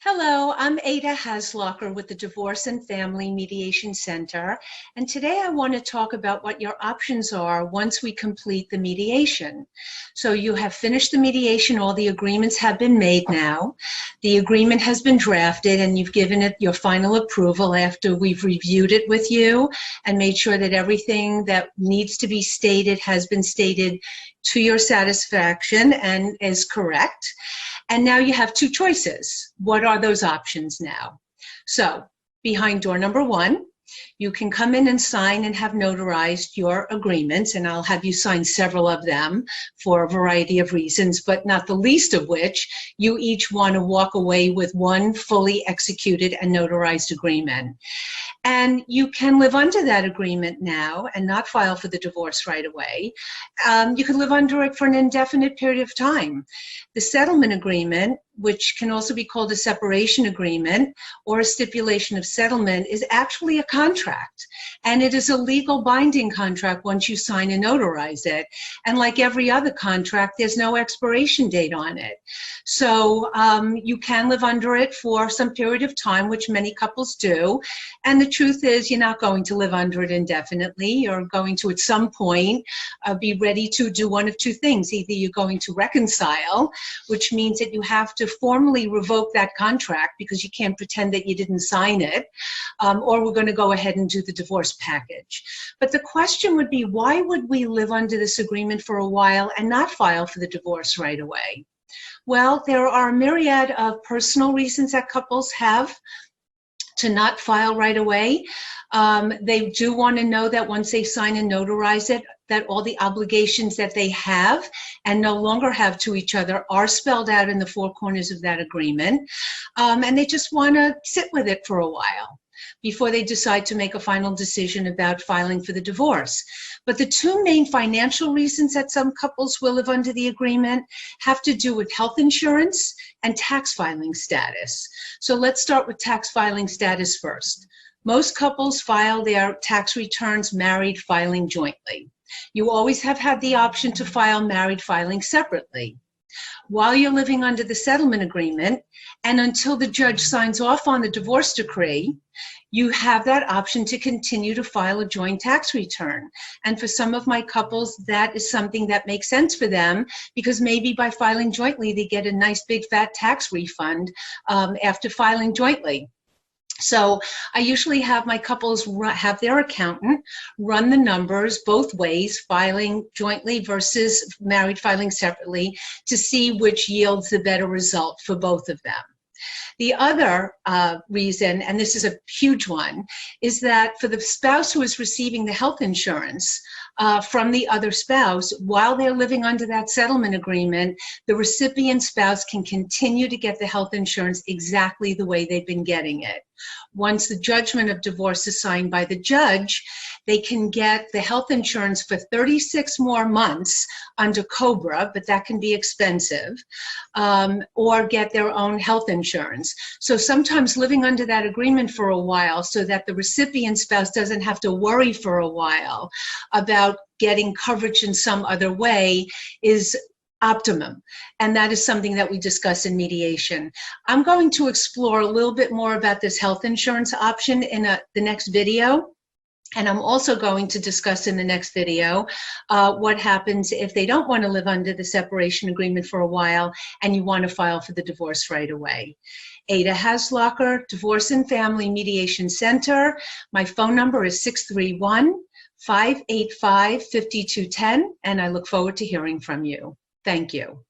Hello, I'm Ada Hasloecher with the Divorce and Family Mediation Center, and today I want to talk about what your options are once we complete the mediation. So you have finished the mediation, all the agreements have been made now. The agreement has been drafted and you've given it your final approval after we've reviewed it with you and made sure that everything that needs to be stated has been stated to your satisfaction and is correct. And now you have two choices. What are those options now? So behind door number one, you can come in and sign and have notarized your agreements, and I'll have you sign several of them for a variety of reasons, but not the least of which, you each want to walk away with one fully executed and notarized agreement. And you can live under that agreement now and not file for the divorce right away. You can live under it for an indefinite period of time. The settlement agreement, which can also be called a separation agreement or a stipulation of settlement, is actually a contract. And it is a legal binding contract once you sign and notarize it. And like every other contract, there's no expiration date on it. So you can live under it for some period of time, which many couples do. And the truth is, you're not going to live under it indefinitely. You're going to, at some point, be ready to do one of two things. Either you're going to reconcile, which means that you have to formally revoke that contract because you can't pretend that you didn't sign it, or we're going to go ahead and do the divorce package. But the question would be, why would we live under this agreement for a while and not file for the divorce right away? Well, there are a myriad of personal reasons that couples have to not file right away. They do want to know that once they sign and notarize it, that all the obligations that they have and no longer have to each other are spelled out in the four corners of that agreement. And they just want to sit with it for a while before they decide to make a final decision about filing for the divorce. But the two main financial reasons that some couples will live under the agreement have to do with health insurance and tax filing status. So let's start with tax filing status first. Most couples file their tax returns married filing jointly. You always have had the option to file married filing separately. While you're living under the settlement agreement, and until the judge signs off on the divorce decree, you have that option to continue to file a joint tax return. And for some of my couples, that is something that makes sense for them because maybe by filing jointly, they get a nice big fat tax refund after filing jointly. So I usually have my couples have their accountant run the numbers both ways, filing jointly versus married filing separately, to see which yields the better result for both of them. The other reason, and this is a huge one, is that for the spouse who is receiving the health insurance from the other spouse, while they're living under that settlement agreement, the recipient spouse can continue to get the health insurance exactly the way they've been getting it. Once the judgment of divorce is signed by the judge, they can get the health insurance for 36 more months under COBRA, but that can be expensive, or get their own health insurance. So sometimes living under that agreement for a while so that the recipient spouse doesn't have to worry for a while about getting coverage in some other way is optimum. And that is something that we discuss in mediation. I'm going to explore a little bit more about this health insurance option in the next video. And I'm also going to discuss in the next video what happens if they don't want to live under the separation agreement for a while and you want to file for the divorce right away. Ada Hasloecher, Divorce and Family Mediation Center. My phone number is 631-585-5210, and I look forward to hearing from you. Thank you.